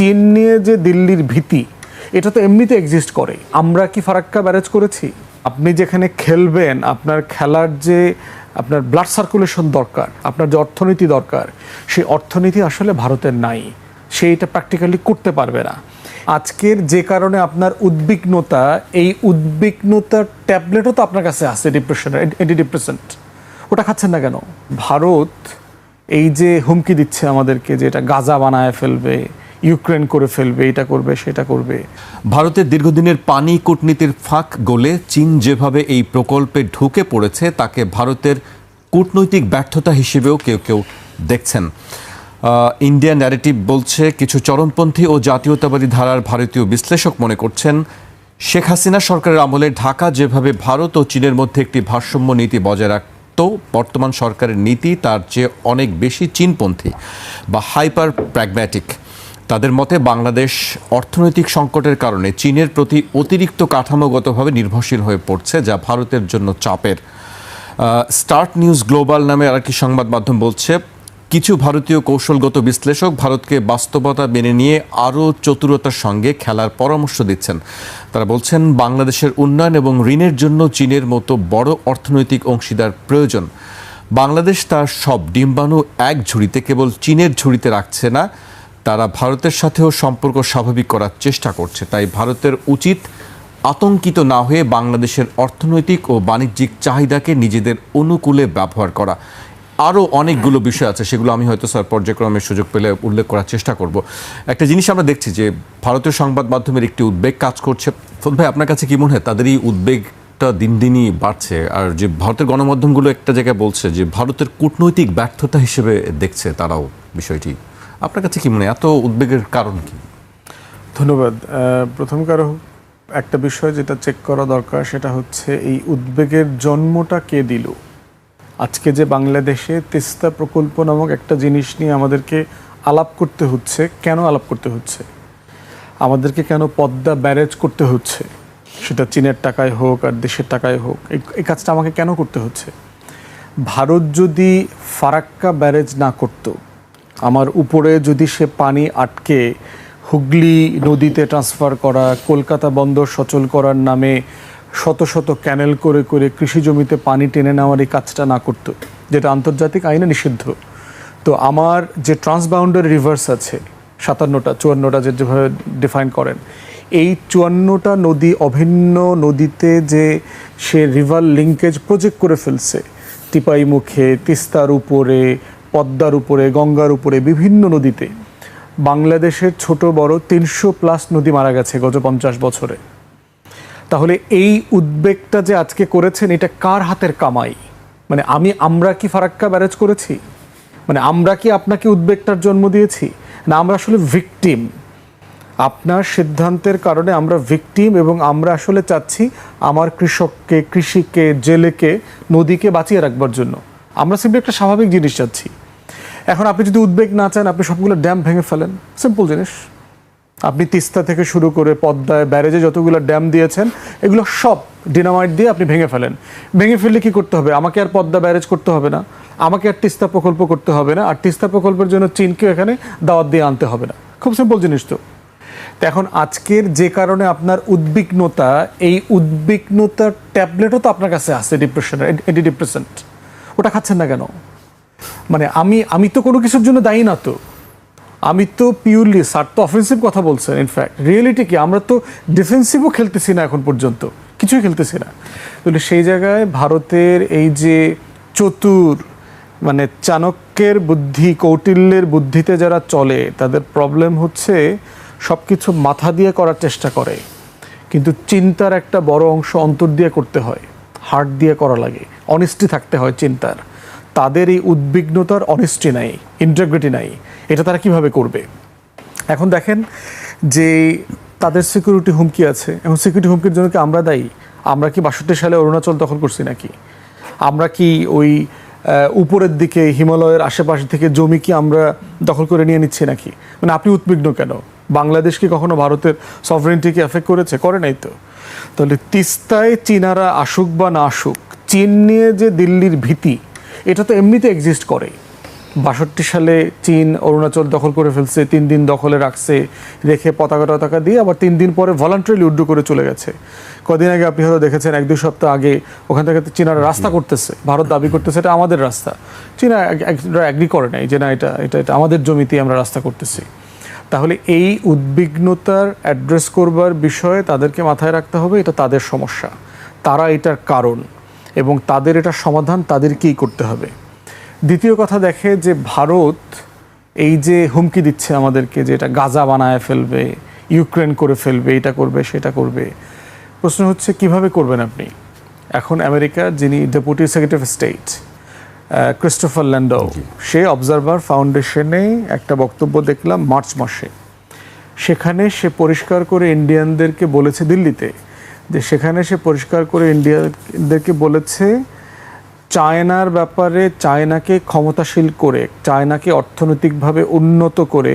চীন নিয়ে যে দিল্লির ভীতি, এটা তো এমনিতে এক্সিস্ট করে। আমরা কি ফারাক্কা ব্যারেজ করেছি? আপনি যেখানে খেলবেন, আপনার খেলার যে আপনার ব্লাড সার্কুলেশন দরকার, আপনার যে অর্থনীতি দরকার, সেই অর্থনীতি আসলে ভারতের নাই। সে এটা প্র্যাকটিক্যালি করতে পারবে না। আজকের যে কারণে আপনার উদ্বিগ্নতা, এই উদ্বিগ্নতার ট্যাবলেটও তো আপনার কাছে আছে, ডিপ্রেশনের অ্যান্টি ডিপ্রেসেন্ট। ওটা খাচ্ছেন না কেন? ভারত এই যে হুমকি দিচ্ছে আমাদেরকে যে এটা গাজা বানায় ফেলবে, ইউক্রেন করে ফেলবে, এটা করবে সেটা করবে। ভারতের দীর্ঘদিনের পানি কূটনীতির ফাঁক গলে চীন যেভাবে এই প্রকল্পে ঢুকে পড়েছে তাকে ভারতের কূটনৈতিক ব্যর্থতা হিসেবেও কেউ কেউ দেখছেন। ইন্ডিয়া ন্যারেটিভ বলছে, কিছু চরমপন্থী ও জাতীয়তাবাদী ধারার ভারতীয় বিশ্লেষক মনে করছেন, শেখ হাসিনা সরকারের আমলে ঢাকা যেভাবে ভারত ও চীনের মধ্যে একটি ভারসাম্য নীতি বজায় রাখত, বর্তমান সরকারের নীতি তার চেয়ে অনেক বেশি চীনপন্থী বা হাইপার প্র্যাগম্যাটিক। তাদের মতে বাংলাদেশ অর্থনৈতিক সংকটের কারণে চীনের প্রতি অতিরিক্ত কাঠামোগতভাবে নির্ভরশীল হয়ে পড়ছে, যা ভারতের জন্য চাপের। স্টার্ট নিউজ গ্লোবাল নামে আরেকটি সংবাদ মাধ্যম বলছে, কিছু ভারতীয় কৌশলগত বিশ্লেষক ভারতকে বাস্তবতা মেনে নিয়ে আরও চতুরতার সঙ্গে খেলার পরামর্শ দিচ্ছেন। তারা বলছেন, বাংলাদেশের উন্নয়ন এবং ঋণের জন্য চীনের মতো বড় অর্থনৈতিক অংশীদার প্রয়োজন। বাংলাদেশ তার সব ডিম্বাণু এক ঝুড়িতে, কেবল চীনের ঝুড়িতে রাখছে না, তারা ভারতের সাথেও সম্পর্ক স্বাভাবিক করার চেষ্টা করছে। তাই ভারতের উচিত আতঙ্কিত না হয়ে বাংলাদেশের অর্থনৈতিক ও বাণিজ্যিক চাহিদাকে নিজেদের অনুকূলে ব্যবহার করা। আরও অনেকগুলো বিষয় আছে, সেগুলো আমি হয়তো স্যার পর্যায়ক্রমের সুযোগ পেলে উল্লেখ করার চেষ্টা করব। একটা জিনিস আমরা দেখছি যে ভারতীয় সংবাদ মাধ্যমের একটি উদ্বেগ কাজ করছে। ফজল ভাই, আপনার কাছে কি মনে হয় তাদের এই উদ্বেগটা দিন দিনই বাড়ছে? আর যে ভারতের গণমাধ্যমগুলো একটা জায়গায় বলছে যে ভারতের কূটনৈতিক ব্যর্থতা হিসেবে দেখছে তারাও বিষয়টি, আপনার কাছে কি মনে হয় এত উদ্বেগের কারণ কি? ধন্যবাদ। প্রথম কারণ, একটা বিষয় যেটা চেক করা দরকার সেটা হচ্ছে এই উদ্বেগের জন্মটা কে দিল। আজকে যে বাংলাদেশে তিস্তা প্রকল্প নামক একটা জিনিস নিয়ে আমাদেরকে আলাপ করতে হচ্ছে, কেন আলাপ করতে হচ্ছে? আমাদেরকে কেন পদ্মা ব্যারেজ করতে হচ্ছে? সেটা চীনের টাকায় হোক আর দেশের টাকায় হোক, এই কাজটা আমাকে কেন করতে হচ্ছে? ভারত যদি ফারাক্কা ব্যারেজ না করতো, আমার উপরে যদি সে পানি আটকে হুগলি নদীতে ট্রান্সফার করা, কলকাতা বন্দর সচল করার নামে শত শত ক্যানেল করে করে কৃষি জমিতে পানি টেনে নেওয়ার এই কাজটা না করতো, যেটা আন্তর্জাতিক আইনে নিষিদ্ধ, তো আমার যে ট্রান্সবাউন্ডারি রিভার্স আছে 57টা 54টা যেভাবে ডিফাইন করেন, এই 54টা নদী অভিন্ন নদীতে যে সে রিভার লিঙ্কেজ প্রজেক্ট করে ফেলছে, টিপাই মুখে, তিস্তার উপরে, পদ্মার উপরে, গঙ্গার উপরে, বিভিন্ন নদীতে বাংলাদেশের ছোট বড় 300+ নদী মারা গেছে গত 50 বছরে। তাহলে এই উদ্বেগটা যে আজকে করেছেন, এটা কার হাতের কামাই? মানে আমরা কি ফারাক্কা ব্যারেজ করেছি? মানে আমরা কি আপনাকে উদ্বেগটার জন্ম দিয়েছি? না, আমরা আসলে ভিকটিম। আপনার সিদ্ধান্তের কারণে আমরা ভিকটিম, এবং আমরা আসলে চাচ্ছি আমার কৃষককে, কৃষিকে, জেলেকে, নদীকে বাঁচিয়ে রাখবার জন্য আমরা সিম্পলি একটা স্বাভাবিক জিনিস চাচ্ছি। এখন আপনি যদি উদ্বেগ না চান, আপনি সবগুলো ড্যাম ভেঙে ফেলেন, সিম্পল জিনিস। আপনি তিস্তা থেকে শুরু করে পদ্মায় ব্যারেজে যতগুলো ড্যাম দিয়েছেন, এগুলো সব ডিনামাইট দিয়ে আপনি ভেঙে ফেলেন। ভেঙে ফেললে কি করতে হবে? আমাকে আর পদ্মা ব্যারেজ করতে হবে না, আমাকে আর তিস্তা প্রকল্প করতে হবে না, আর তিস্তা প্রকল্পের জন্য চীনকে এখানে দাওয়াত দিয়ে আনতে হবে না। খুব সিম্পল জিনিস তো। এখন আজকের যে কারণে আপনার উদ্বিগ্নতা, এই উদ্বিগ্নতার ট্যাবলেটও তো আপনার কাছে আছে, ডিপ্রেশনের অ্যান্টি ডিপ্রেসেন্ট। ওটা খাচ্ছেন না কেন? মানে আমি তো কোনো কিছুর জন্য দায়ী না তো। আমি তো পিওরলি, স্যার তো অফেন্সিভ কথা বলছেন। ইনফ্যাক্ট রিয়েলিটি কি, আমরা তো ডিফেন্সিভও খেলতেছি না এখন পর্যন্ত, কিছুই খেলতেছি না। তাহলে সেই জায়গায় ভারতের এই যে চতুর, মানে চাণক্যের বুদ্ধি, কৌটিল্যের বুদ্ধিতে যারা চলে, তাদের প্রবলেম হচ্ছে সব কিছু মাথা দিয়ে করার চেষ্টা করে, কিন্তু চিন্তার একটা বড় অংশ অন্তর দিয়ে করতে হয়, হার্ট দিয়ে করা লাগে, অনেস্টি থাকতে হয় চিন্তার। তাদের এই উদ্বিগ্নতার অনেস্টি নাই, ইন্টিগ্রিটি নাই। এটা তারা কিভাবে করবে? এখন দেখেন যে তাদের সিকিউরিটি হুমকি আছে। এখন সিকিউরিটি হুমকির জন্য কি আমরা দায়ী? আমরা কি 62 সালে অরুণাচল দখল করছি নাকি? আমরা কি ওই উপরের দিকে হিমালয়ের আশেপাশ থেকে জমি কি আমরা দখল করে নিয়ে নিচ্ছি নাকি? মানে আপনি উদ্বিগ্ন কেন? বাংলাদেশ কি কখনো ভারতের সভরেন্টিকে এফেক্ট করেছে? করে নাই তো। তাহলে তিস্তায় চীনারা আসুক বা না আসুক, চীন নিয়ে যে দিল্লির ভীতি, এটা তো এমনিতে এক্সিস্ট করে। 62 সালে চীন অরুণাচল দখল করে ফেলছে, 3 দিন দখলে রাখছে, রেখে পতাকা দিয়ে আবার 3 দিন পরে ভলান্টারিলি উইথড্র করে চলে গেছে। কদিন আগে আপনি হয়তো দেখেছেন, 1-2 সপ্তাহ আগে ওখান থেকে চীনারা রাস্তা করতেছে, ভারত দাবি করতেছে এটা আমাদের রাস্তা। চীনা অ্যাগ্রি করে নাই যে না এটা আমাদের জমিতে আমরা রাস্তা করতেছি। তাহলে এই উদ্বিগ্নতার অ্যাড্রেস করবার বিষয়ে তাদেরকে মাথায় রাখতে হবে এটা তাদের সমস্যা, তারা এটার কারণ, এবং তাদের এটা সমাধান তাদেরকেই করতে হবে। দ্বিতীয় কথা দেখে যে ভারত এই যে হুমকি দিচ্ছে আমাদেরকে যে এটা গাজা বানায় ফেলবে, ইউক্রেন করে ফেলবে, এটা করবে সেটা করবে, প্রশ্ন হচ্ছে কিভাবে করবেন আপনি? এখন আমেরিকা যিনি deputy secretary of state Christopher Landau, সে অবজারভার ফাউন্ডেশনে একটা বক্তব্য দেখলাম মার্চ মাসে, সেখানে সে পরিষ্কার করে ইন্ডিয়ানদেরকে বলেছে, দিল্লিতে, যে সেখানে সে পরিষ্কার করে ইন্ডিয়ানদেরকে বলেছে চায়নার ব্যাপারে, চায়নাকে ক্ষমতাশীল করে, চায়নাকে অর্থনৈতিকভাবে উন্নত করে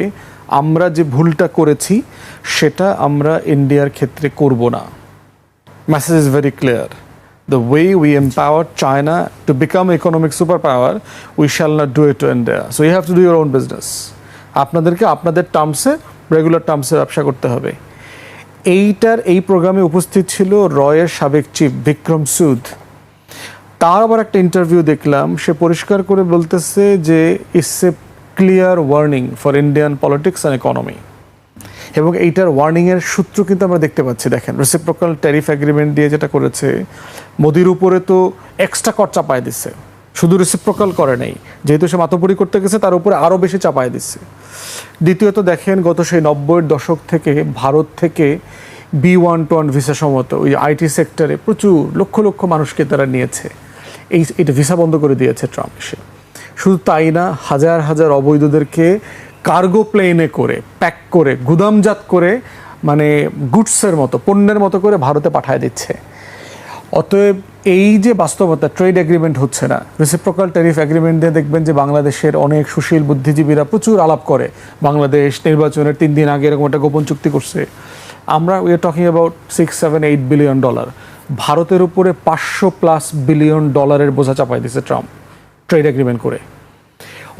আমরা যে ভুলটা করেছি সেটা আমরা ইন্ডিয়ার ক্ষেত্রে করব না। Message is very clear, the way we empower China to become economic superpower, we shall not do it to India. So you have to do your own business. আপনাদেরকে আপনাদের টার্মসে, রেগুলার টার্মসে ব্যবসা করতে হবে। এই প্রোগ্রামে উপস্থিত ছিল রয়ের সাবেক চিফ বিক্রম সুদ। তার আবার একটা ইন্টারভিউ দেখলাম, সে পরিষ্কার করে বলতেছে যে it's a clear warning for Indian politics and economy. এবং এইটার ওয়ার্নিংয়ের সূত্র কিন্তু আমরা দেখতে পাচ্ছি। দেখেন, রেসিপ্রোকাল ট্যারিফ এগ্রিমেন্ট দিয়ে যেটা করেছে, মোদির উপরে তো এক্সট্রা কর চাপায় দিচ্ছে, শুধু রেসিপ্রোকাল করে নেই, যেহেতু সে মাতব্বরি করতে গেছে তার উপরে আরও বেশি চাপায় দিচ্ছে। দ্বিতীয়ত দেখেন, গত সেই 90-এর দশক থেকে ভারত থেকে B121 ভিসা সমত ওই আইটি সেক্টরে প্রচুর লক্ষ লক্ষ মানুষকে তারা নিয়েছে, এটা ভিসা বন্ধ করে দিয়েছে ট্রাম্প এসে। শুধু তাই না, হাজার হাজার অবৈধদেরকে কার্গো প্লেনে করে, প্যাক করে, গুদামজাত করে, মানে গুডসের মতো, পণ্যের মতো করে ভারতে পাঠায় দিচ্ছে। অতএব এই যে বাস্তবতা, ট্রেড এগ্রিমেন্ট হচ্ছে না, রেসিপ্রোকাল ট্যারিফ এগ্রিমেন্ট দিয়ে দেখবেন যে বাংলাদেশের অনেক সুশীল বুদ্ধিজীবীরা প্রচুর আলাপ করে, বাংলাদেশ নির্বাচনের 3 দিন আগে এরকম একটা গোপন চুক্তি করছে। আমরা we are talking about $6-7-8 billion. ভারতের উপরে $500+ বিলিয়ন বোঝা চাপাই দিচ্ছে ট্রাম্প ট্রেড এগ্রিমেন্ট করে।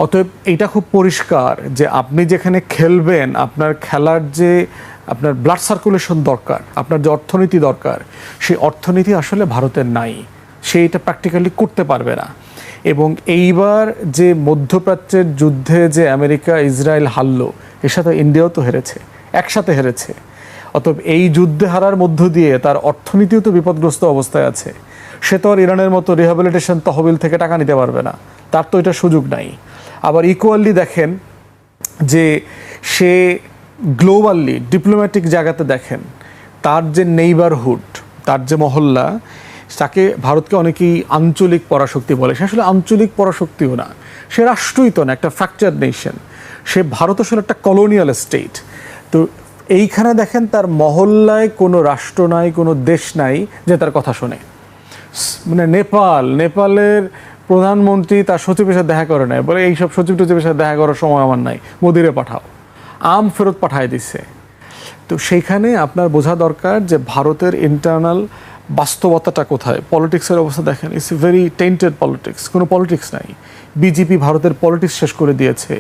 অতএব এইটা খুব পরিষ্কার যে আপনি যেখানে খেলবেন, আপনার খেলার যে আপনার ব্লাড সার্কুলেশন দরকার, আপনার যে অর্থনীতি দরকার, সেই অর্থনীতি আসলে ভারতের নাই, সে এটা প্র্যাকটিক্যালি করতে পারবে না। এবং এইবার যে মধ্যপ্রাচ্যের যুদ্ধে যে আমেরিকা ইসরায়েল হারলো, এর সাথে ইন্ডিয়াও তো হেরেছে, একসাথে হেরেছে। অতএব এই যুদ্ধে হারার মধ্য দিয়ে তার অর্থনীতিও তো বিপদগ্রস্ত অবস্থায় আছে। সে তো আর ইরানের মতো রিহ্যাবিলিটেশন তহবিল থেকে টাকা নিতে পারবে না, তার তো এটা সুযোগ নাই। আবার ইকুয়ালি দেখেন যে সে গ্লোবালি ডিপ্লোম্যাটিক জায়গাতে দেখেন, তার যে নেইবারহুড, তার যে মহল্লা, তাকে ভারতকে অনেকেই আঞ্চলিক পরাশক্তি বলে। সে আসলে আঞ্চলিক পরাশক্তিও না, সে রাষ্ট্রই তো না, একটা ফ্র্যাকচার নেশন। সে ভারত আসলে একটা কলোনিয়াল স্টেট। তো এইখানে দেখেন তার মহল্লায় কোনো রাষ্ট্র নাই, কোনো দেশ নাই যে তার কথা শোনে। মানে নেপালের প্রধানমন্ত্রী তার সচিবের সাথে দেখা করে নাই, বলে এইসব সচিব টচিবের সাথে দেখা করার সময় আমার নাই, মোদিরে পাঠাও, ফেরত পাঠায় দিচ্ছে। তো সেইখানে আপনার বোঝা দরকার যে ভারতের ইন্টারনাল বাস্তবতাটা কোথায়। পলিটিক্সের অবস্থা দেখেন, ইটস ভেরি টেন্টেড পলিটিক্স, কোনো পলিটিক্স নাই। বিজেপি ভারতের পলিটিক্স শেষ করে দিয়েছে,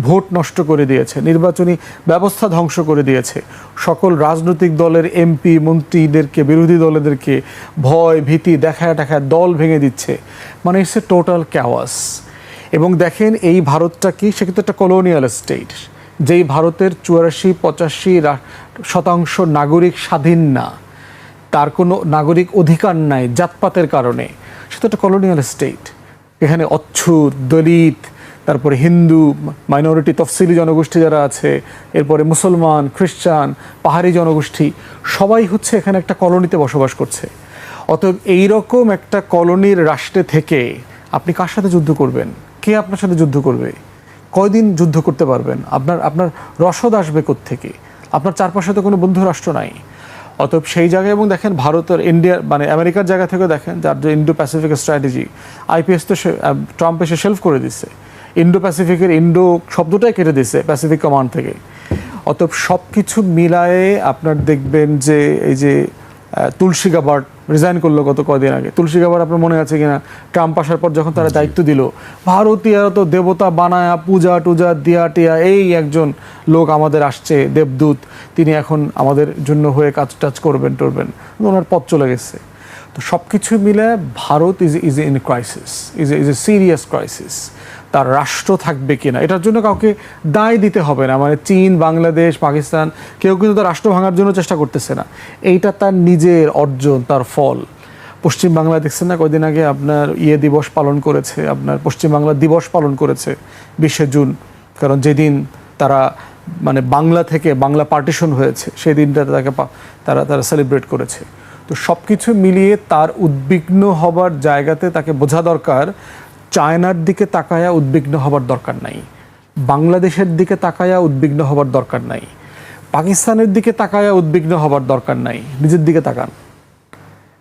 ভোট নষ্ট করে দিয়েছে, নির্বাচনী ব্যবস্থা ধ্বংস করে দিয়েছে, সকল রাজনৈতিক দলের এমপি মন্ত্রীদেরকে, বিরোধী দলেদেরকে ভয় ভীতি দেখায় দল ভেঙে দিচ্ছে। মানে ইটস এ টোটাল ক্যাওয়াস। এবং দেখেন এই ভারতটা কি, সে কিন্তু একটা কলোনিয়াল স্টেট, যেই ভারতের 84-85% নাগরিক স্বাধীন না, তার কোনো নাগরিক অধিকার নাই জাতপাতের কারণে, সেটা একটা কলোনিয়াল স্টেট। এখানে অচ্ছুত, দলিত, তারপরে হিন্দু মাইনরিটি, তফসিলি জনগোষ্ঠী যারা আছে, এরপরে মুসলমান, খ্রিস্টান, পাহাড়ি জনগোষ্ঠী, সবাই হচ্ছে এখানে একটা কলোনিতে বসবাস করছে। অতএব এইরকম একটা কলোনির রাষ্ট্রে থেকে আপনি কার সাথে যুদ্ধ করবেন? কে আপনার সাথে যুদ্ধ করবে? কয়দিন যুদ্ধ করতে পারবেন? আপনার রসদ আসবে কোত্থেকে? আপনার চারপাশে তো কোনো বন্ধু রাষ্ট্র নাই। অতএব সেই জায়গায়, এবং দেখেন ভারতের ইন্ডিয়া মানে আমেরিকার জায়গা থেকে দেখেন, যার যে ইন্ডো প্যাসিফিক স্ট্র্যাটেজি, আইপিএস তো ট্রাম্প এসে শেলফ করে দিচ্ছে, ইন্ডো প্যাসিফিকের ইন্ডো শব্দটাই কেটে দিচ্ছে প্যাসিফিক কমান্ড থেকে। অতএব সব কিছু মিলায়ে আপনার দেখবেন যে এই যে তুলসী গাবার্ড রিজাইন করলো গত কদিন আগে। তুলসী গাবার আপনার মনে আছে কিনা, ট্রাম্প আসার পর যখন তারা দায়িত্ব দিল, ভারতীয়রা তো দেবতা বানায়া পূজা টুজা দিয়া টিয়া, এই একজন লোক আমাদের আসছে দেবদূত, তিনি এখন আমাদের জন্য হয়ে কাজ টাজ করবেন টরবেন, ওনার পথ চলে গেছে। তো সব কিছু মিলে Bharat is in crisis, is a serious crisis. তার রাষ্ট্র থাকবে কিনা এটার জন্য কাউকে দায় দিতে হবে না, মানে চীন, বাংলাদেশ, পাকিস্তান কেউ কিন্তু তার রাষ্ট্র ভাঙার জন্য চেষ্টা করতেছে না, এইটা তার নিজের অর্জন, তার ফল। পশ্চিম বাংলা দেখছেন না, কয়দিন আগে আপনার দিবস পালন করেছে, আপনার পশ্চিম বাংলা দিবস পালন করেছে 20শে জুন, কারণ যেদিন তারা মানে বাংলা থেকে বাংলা পার্টিশন হয়েছে সেই দিনটা তারা সেলিব্রেট করেছে। তো সব কিছু মিলিয়ে তার উদ্বিগ্ন হবার জায়গাতে তাকে বোঝা দরকার, চায়নার দিকে তাকায়া উদ্বিগ্ন হবার দরকার নাই, বাংলাদেশের দিকে তাকায়া উদ্বিগ্ন হবার দরকার নাই, পাকিস্তানের দিকে তাকায়া উদ্বিগ্ন হবার দরকার নাই। নিজের দিকে তাকান,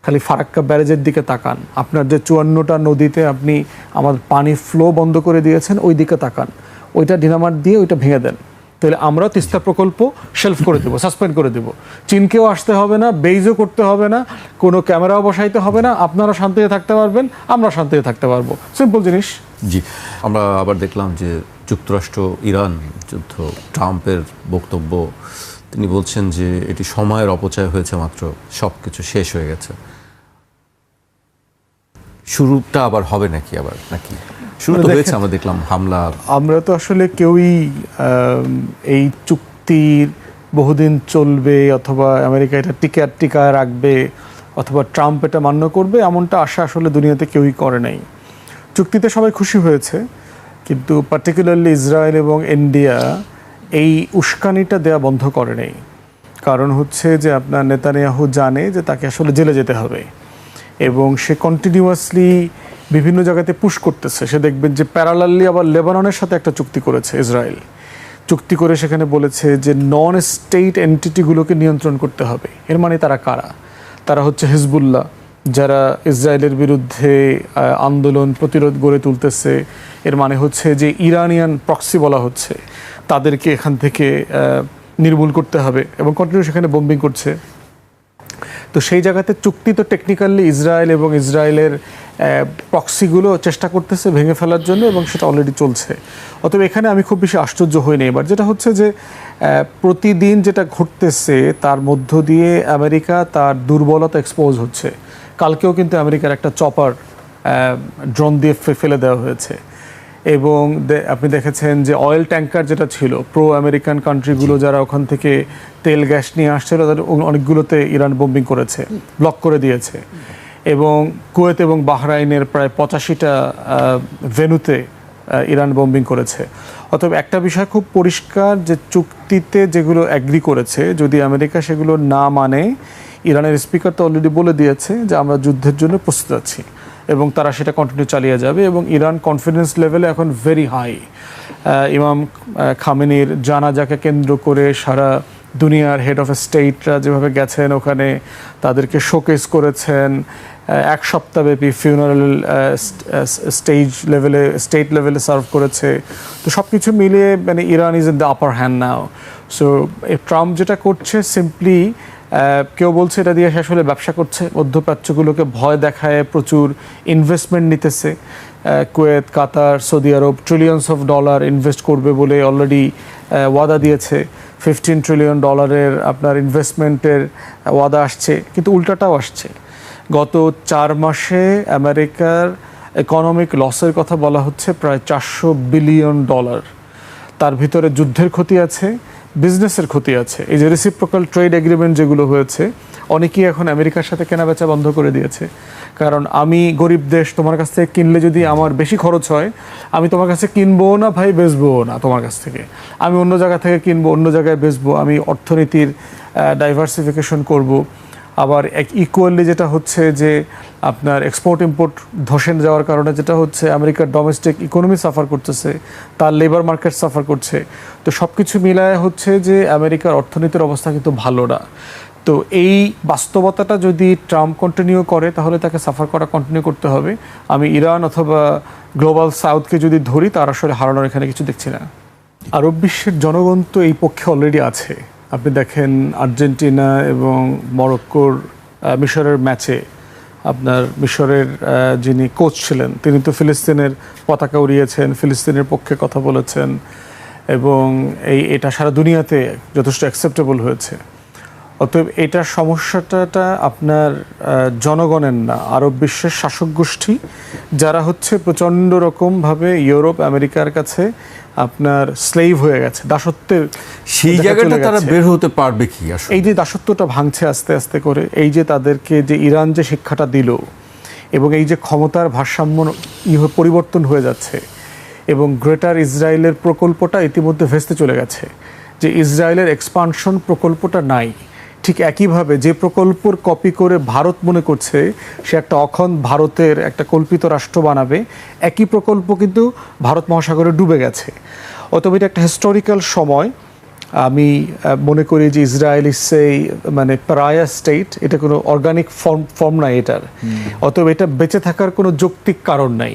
খালি ফারাক্কা ব্যারেজের দিকে তাকান, আপনার যে 54টা নদীতে আপনি আমার পানি ফ্লো বন্ধ করে দিয়েছেন ওই দিকে তাকান, ওইটা ডিনামার দিয়ে ওইটা ভেঙে দেন, তাহলে আমরা তিস্তা প্রকল্প শেলফ করে দেবো, সাসপেন্ড করে দেবো। চীনকেও আসতে হবে না, বেইজও করতে হবে না, কোনো ক্যামেরাও বসাইতে হবে না, আপনারা শান্তিতে থাকতে পারবেন, আমরা শান্তিতে থাকতে পারবো, সিম্পল জিনিস। জি, আমরা আবার দেখলাম যে যুক্তরাষ্ট্র ইরান যুদ্ধ, ট্রাম্পের বক্তব্য, তিনি বলছেন যে এটি সময়ের অপচয় হয়েছে, মাত্র সব কিছু শেষ হয়ে গেছে। শুরুটা আবার হবে নাকি নাকি শুরু তো হয়েছে, আমরা দেখলাম হামলা। আমরা তো আসলে কেউই এই চুক্তির বহুদিন চলবে অথবা আমেরিকা এটা টিকায় রাখবে অথবা ট্রাম্প এটা মান্য করবে এমনটা আশা আসলে দুনিয়াতে কেউই করে নাই। চুক্তিতে সবাই খুশি হয়েছে, কিন্তু পার্টিকুলারলি ইসরায়েল এবং ইন্ডিয়া এই উস্কানিটা দেয়া বন্ধ করে নেই। কারণ হচ্ছে যে আপনার নেতানিয়াহু জানে যে তাকে আসলে জেলে যেতে হবে এবং সে কন্টিনিউয়াসলি বিভিন্ন জায়গাতে পুশ করতেছে। সে দেখবেন যে প্যারালালি আবার লেবাননের সাথে একটা চুক্তি করেছে ইসরায়েল, চুক্তি করে সেখানে বলেছে যে নন স্টেট এন্টিটিগুলোকে নিয়ন্ত্রণ করতে হবে। এর মানে তারা কারা? তারা হচ্ছে হিজবুল্লাহ, যারা ইসরায়েলের বিরুদ্ধে আন্দোলন প্রতিরোধ গড়ে তুলতেছে। এর মানে হচ্ছে যে ইরানিয়ান প্রক্সি বলা হচ্ছে, তাদেরকে এখান থেকে নির্মূল করতে হবে এবং কন্টিনিউ সেখানে বোম্বিং করছে। তো সেই জায়গাতে চুক্তি তো টেকনিক্যালি ইসরায়েল এবং ইসরায়েলের প্রক্সিগুলো চেষ্টা করতেছে ভেঙে ফেলার জন্য এবং সেটা অলরেডি চলছে। অতএব এখানে আমি খুব বেশি আশ্চর্য হইনি। এবার যেটা হচ্ছে যে প্রতিদিন যেটা ঘটতেছে তার মধ্য দিয়ে আমেরিকা তার দুর্বলতা এক্সপোজ হচ্ছে। কালকেও কিন্তু আমেরিকার একটা চপার ড্রোন দিয়ে ফেলে দেওয়া হয়েছে এবং আপনি দেখেছেন যে অয়েল ট্যাঙ্কার যেটা ছিল প্রো আমেরিকান কান্ট্রিগুলো যারা ওখান থেকে তেল গ্যাস নিয়ে আসছিল তাদের অনেকগুলোতে ইরান বোম্বিং করেছে, ব্লক করে দিয়েছে। এবং কুয়েত এবং বাহরাইনের প্রায় 85টা ভেন্যুতে ইরান বোম্বিং করেছে। অতএব একটা বিষয় খুব পরিষ্কার যে চুক্তিতে যেগুলো অ্যাগ্রি করেছে যদি আমেরিকা সেগুলো না মানে, ইরানের স্পিকার তো অলরেডি বলে দিয়েছে যে আমরা যুদ্ধের জন্য প্রস্তুত আছি এবং তারা সেটা কন্টিনিউ চালিয়ে যাবে এবং ইরান কনফিডেন্স লেভেলে এখন ভেরি হাই। ইমাম খামেনির জানাজাকে কেন্দ্র করে সারা দুনিয়ার হেড অফ স্টেটরা যেভাবে গেছেন ওখানে তাদেরকে শোকেস করেছেন, এক সপ্তাহব্যাপী ফিউনারাল স্টেট লেভেলে সার্ভ করেছে। তো সব কিছু মিলিয়ে মানে Iran is in the upper hand now. So Trump যেটা করছে সিম্পলি কেউ বলছে এটা দিয়ে সে আসলে ব্যবসা করছে, মধ্যপ্রাচ্যগুলোকে ভয় দেখায় প্রচুর ইনভেস্টমেন্ট নিতেছে। Kuwait, Qatar, Saudi Arab trillions of dollar invest করবে বলে অলরেডি ওয়াদা দিয়েছে। $15 ট্রিলিয়ন আপনার ইনভেস্টমেন্টের ওয়াদা আসছে, কিন্তু উল্টাটাও আসছে। গত 4 মাসে আমেরিকার ইকোনমিক লসের কথা বলা হচ্ছে প্রায় $400 বিলিয়ন। তার ভিতরে যুদ্ধের ক্ষতি আছে, বিজনেসের ক্ষতি আছে। এই যে রেসিপ্রোকাল ট্রেড এগ্রিমেন্ট যেগুলো হয়েছে, অনেকেই এখন আমেরিকার সাথে কেনাবেচা বন্ধ করে দিয়েছে। কারণ আমি গরিব দেশ, তোমার কাছ থেকে কিনলে যদি আমার বেশি খরচ হয়, আমি তোমার কাছে কিনবো না ভাই, বেচবো না তোমার কাছ থেকে, আমি অন্য জায়গা থেকে কিনবো, অন্য জায়গায় বেচবো। আমি অর্থনীতির ডাইভার্সিফিকেশন করব। আবার ইকুয়ালি যেটা হচ্ছে যে আপনার এক্সপোর্ট ইম্পোর্ট ধসে যাওয়ার কারণে যেটা হচ্ছে আমেরিকার ডোমেস্টিক ইকোনমি সাফার করতেছে, তার লেবার মার্কেট সাফার করছে। তো সব কিছু মিলায় হচ্ছে যে আমেরিকার অর্থনীতির অবস্থা কিন্তু ভালো না। তো এই বাস্তবতাটা যদি ট্রাম্প কন্টিনিউ করে তাহলে তাকে সাফার করা কন্টিনিউ করতে হবে। আমি ইরান অথবা গ্লোবাল সাউথকে যদি ধরি, তার আসলে হারানোর এখানে কিছু দেখছি না। আরব বিশ্বের জনগণ তো এই পক্ষে অলরেডি আছে। আপনি দেখেন আর্জেন্টিনা এবং মরক্কোর মিশরের ম্যাচে আপনার মিশরের যিনি কোচ ছিলেন তিনি তো ফিলিস্তিনের পতাকা উড়িয়েছেন, ফিলিস্তিনের পক্ষে কথা বলেছেন এবং এটা সারা দুনিয়াতে যথেষ্ট অ্যাকসেপ্টেবল হয়েছে। অতএব এটার সমস্যাটা আপনার জনগণের না, আরব বিশ্বের শাসক গোষ্ঠী যারা হচ্ছে প্রচণ্ড রকমভাবে ইউরোপ আমেরিকার কাছে আপনার স্লেভ হয়ে গেছে, দাসত্বের সেই জায়গাটা তারা বের হতে পারবে কি আসলে? এই যে দাসত্বটা ভাঙছে আস্তে আস্তে করে, এই যে তাদেরকে যে ইরান যে শিক্ষাটা দিল এবং এই যে ক্ষমতার ভারসাম্য পরিবর্তন হয়ে যাচ্ছে এবং গ্রেটার ইসরায়েলের প্রকল্পটা ইতিমধ্যে ভেস্তে চলে গেছে, যে ইসরায়েলের এক্সপানশন প্রকল্পটা নাই। ঠিক একইভাবে যে প্রকল্পর কপি করে ভারত মনে করছে সে একটা অখণ্ড ভারতের একটা কল্পিত রাষ্ট্র বানাবে, একই প্রকল্প কিন্তু ভারত মহাসাগরে ডুবে গেছে। অতএব এটা একটা হিস্টোরিক্যাল সময়। আমি মনে করি যে ইসরায়েল সেই মানে প্রায়া স্টেট, এটা কোনো অর্গানিক ফর্ম নাই এটার। অতএব এটা বেঁচে থাকার কোনো যৌক্তিক কারণ নাই।